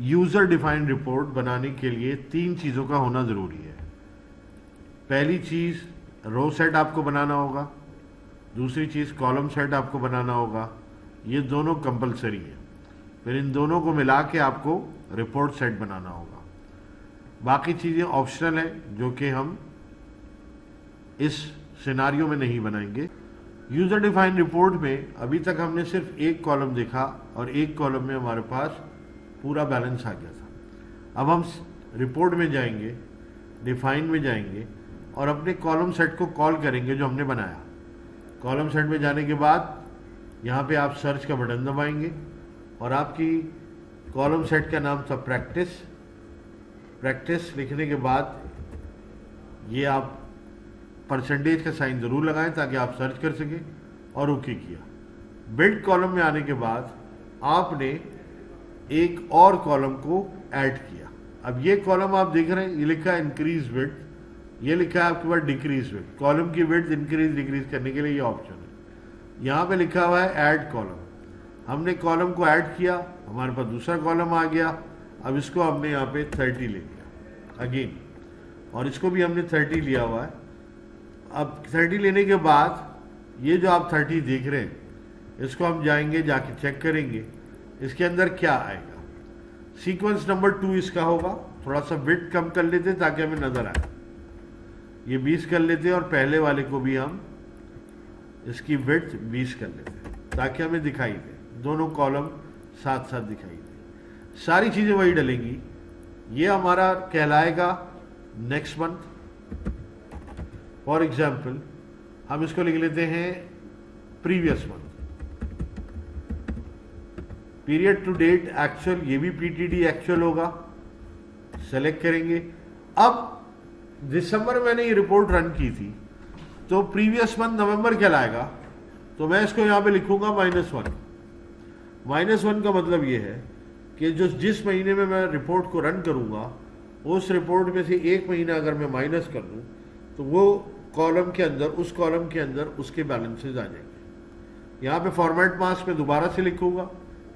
User defined report बनाने के लिए 3 चीज़ों का होना ज़रूरी है। पहली चीज़ रो सेट आपको बनाना होगा, दूसरी चीज़ कॉलम सेट आपको बनाना होगा, ये दोनों कंपलसरी है। फिर इन दोनों को मिला के आपको रिपोर्ट सेट बनाना होगा। बाकी चीज़ें ऑप्शनल है जो कि हम इस सिनारियो में नहीं बनाएंगे। यूज़र डिफाइंड रिपोर्ट में अभी तक हमने सिर्फ एक कॉलम देखा और एक कॉलम में हमारे पास पूरा बैलेंस आ गया था। अब हम रिपोर्ट में जाएंगे, डिफाइन में जाएंगे और अपने कॉलम सेट को कॉल करेंगे जो हमने बनाया। कॉलम सेट में जाने के बाद यहाँ पे आप सर्च का बटन दबाएंगे और आपकी कॉलम सेट का नाम था प्रैक्टिस। प्रैक्टिस लिखने के बाद ये आप परसेंटेज का साइन ज़रूर लगाएं ताकि आप सर्च कर सकें और ओके किया। बिल्ड कॉलम में आने के बाद आपने एक और कॉलम को ऐड किया। अब ये कॉलम आप देख रहे हैं, ये लिखा है इंक्रीज विड्थ, ये लिखा है आपके पास डिक्रीज विड्थ। कॉलम की विड्थ इंक्रीज डिक्रीज करने के लिए ये ऑप्शन है। यहाँ पे लिखा हुआ है ऐड कॉलम। हमने कॉलम को ऐड किया, हमारे पास दूसरा कॉलम आ गया। अब इसको हमने यहाँ पे 30 ले लिया अगेन, और इसको भी हमने 30 लिया हुआ है। अब 30 लेने के बाद ये जो आप 30 देख रहे हैं, इसको हम जाएंगे, जाके चेक करेंगे इसके अंदर क्या आएगा। सीक्वेंस नंबर 2 इसका होगा। थोड़ा सा विड्थ कम कर लेते ताकि हमें नजर आए। ये 20 कर लेते और पहले वाले को भी हम इसकी विड्थ 20 कर लेते ताकि हमें दिखाई दे, दोनों कॉलम साथ साथ दिखाई दे। सारी चीजें वही डलेंगी। ये हमारा कहलाएगा नेक्स्ट मंथ। फॉर एग्जाम्पल हम इसको लिख लेते हैं previous month. Period to date actual, ये भी पीटीडी एक्चुअल होगा। सेलेक्ट करेंगे। अब दिसंबर में मैंने ये रिपोर्ट रन की थी तो प्रीवियस मंथ नवंबर कहलाएगा, तो मैं इसको यहां पे लिखूंगा -1। -1 का मतलब ये है कि जिस महीने में मैं रिपोर्ट को रन करूंगा उस रिपोर्ट में से एक महीना अगर मैं माइनस कर दूं तो वो कॉलम के अंदर, उस कॉलम के अंदर उसके बैलेंसेज आ जाएंगे। यहाँ पे फॉर्मेट मास्क में दोबारा से लिखूंगा,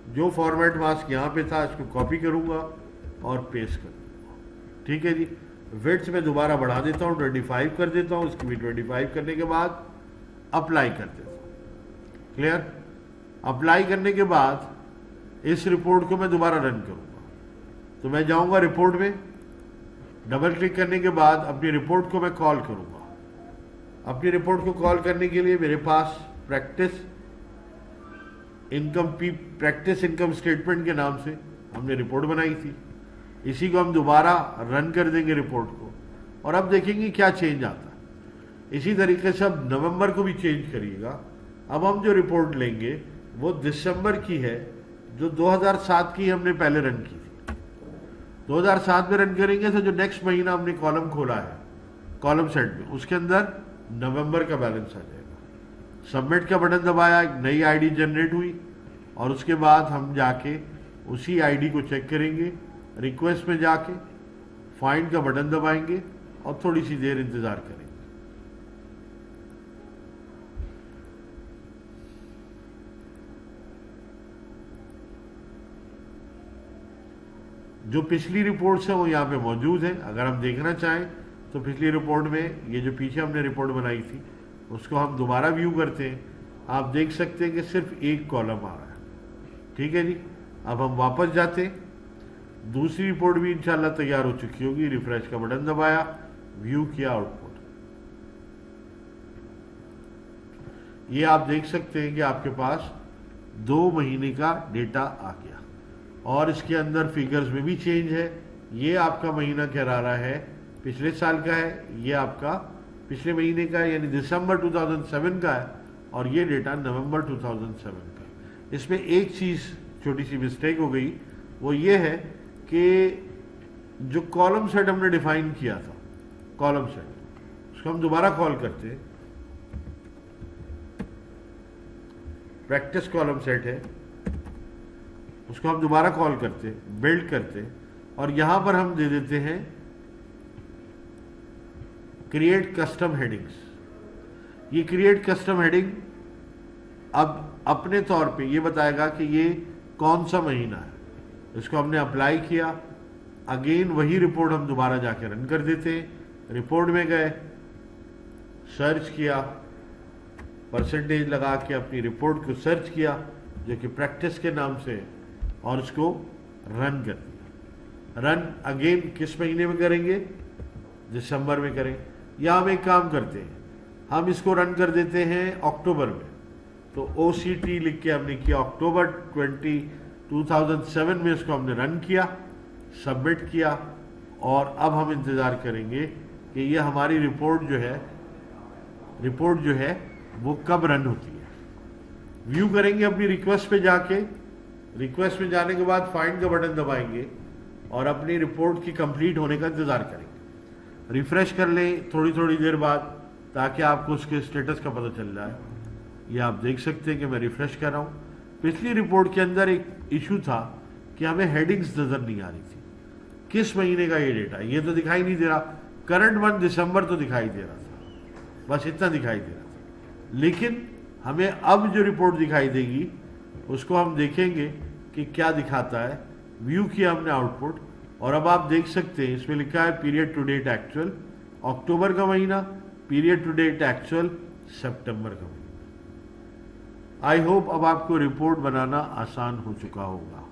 जो फॉर्मेट मास्क यहाँ पे था इसको कॉपी करूंगा और पेस्ट कर दूंगा। ठीक है जी। विड्थ में दोबारा बढ़ा देता हूँ, 25 कर देता हूँ। इसकी भी 25 करने के बाद अप्लाई कर देता हूँ। क्लियर? अप्लाई करने के बाद इस रिपोर्ट को मैं दोबारा रन करूंगा, तो मैं जाऊंगा रिपोर्ट में, डबल क्लिक करने के बाद अपनी रिपोर्ट को मैं कॉल करूंगा। अपनी रिपोर्ट को कॉल करने के लिए मेरे पास प्रैक्टिस इनकम स्टेटमेंट के नाम से हमने रिपोर्ट बनाई थी। इसी को हम दोबारा रन कर देंगे रिपोर्ट को, और अब देखेंगे क्या चेंज आता है। इसी तरीके से अब नवंबर को भी चेंज करिएगा। अब हम जो रिपोर्ट लेंगे वो दिसंबर की है, जो 2007 की हमने पहले रन की थी। 2007 में रन करेंगे तो जो नेक्स्ट महीना हमने कॉलम खोला है कॉलम सेट में, उसके अंदर नवंबर का बैलेंस आ जाएगा। सबमिट का बटन दबाया, एक नई आईडी जनरेट हुई, और उसके बाद हम जाके उसी आईडी को चेक करेंगे। रिक्वेस्ट में जाके फाइंड का बटन दबाएंगे और थोड़ी सी देर इंतजार करेंगे। जो पिछली रिपोर्ट्स हैं वो यहाँ पे मौजूद है। अगर हम देखना चाहें तो पिछली रिपोर्ट में ये जो पीछे हमने रिपोर्ट बनाई थी उसको हम दोबारा व्यू करते हैं। आप देख सकते हैं कि सिर्फ एक कॉलम आ रहा है। ठीक है जी। अब हम वापस जाते हैं, दूसरी रिपोर्ट भी इंशाल्लाह तैयार हो चुकी होगी। रिफ्रेश का बटन दबाया, व्यू किया आउटपुट। ये आप देख सकते हैं कि आपके पास 2 महीने का डेटा आ गया, और इसके अंदर फिगर्स में भी चेंज है। ये आपका महीना कह रहा है पिछले साल का है, ये आपका पिछले महीने का है यानी दिसंबर 2007 का है, और ये डेटा नवंबर 2007 का है। इसमें एक चीज़ छोटी सी मिस्टेक हो गई, वो ये है कि जो कॉलम सेट हमने डिफाइन किया था, कॉलम सेट, उसको हम दोबारा कॉल करते हैं। प्रैक्टिस कॉलम सेट है, उसको हम दोबारा कॉल करते हैं, बिल्ड करते हैं, और यहां पर हम दे देते हैं क्रिएट कस्टम हेडिंग्स। ये क्रिएट कस्टम हेडिंग अब अपने तौर पे ये बताएगा कि ये कौन सा महीना है। इसको हमने अप्लाई किया, अगेन वही रिपोर्ट हम दोबारा जाके रन कर देते हैं। रिपोर्ट में गए, सर्च किया, परसेंटेज लगा के अपनी रिपोर्ट को सर्च किया जो कि प्रैक्टिस के नाम से, और उसको रन कर दिया। रन अगेन किस महीने में करेंगे? दिसंबर में करें। या हम एक काम करते हैं, हम इसको रन कर देते हैं अक्टूबर में। तो OCT लिख के हमने किया, अक्टूबर 2007 में इसको हमने रन किया, सबमिट किया, और अब हम इंतज़ार करेंगे कि ये हमारी रिपोर्ट जो है वो कब रन होती है। व्यू करेंगे अपनी रिक्वेस्ट पे जाके, रिक्वेस्ट में जाने के बाद फाइंड का बटन दबाएंगे और अपनी रिपोर्ट की कंप्लीट होने का इंतज़ार करेंगे। रिफ्रेश कर लें थोड़ी थोड़ी देर बाद, ताकि आपको उसके स्टेटस का पता चल जाए। ये आप देख सकते हैं कि मैं रिफ्रेश कर रहा हूँ। पिछली रिपोर्ट के अंदर एक इशू था कि हमें हेडिंग्स नज़र नहीं आ रही थी, किस महीने का ये डेटा, ये तो दिखाई नहीं दे रहा। करंट मंथ दिसंबर तो दिखाई दे रहा था, बस इतना दिखाई दे रहा था। लेकिन हमें अब जो रिपोर्ट दिखाई देगी उसको हम देखेंगे कि क्या दिखाता है। व्यू किया हमने आउटपुट, और अब आप देख सकते हैं इसमें लिखा है पीरियड टू डेट एक्चुअल अक्टूबर का महीना, पीरियड टू डेट एक्चुअल सितंबर का महीना। आई होप अब आपको रिपोर्ट बनाना आसान हो चुका होगा।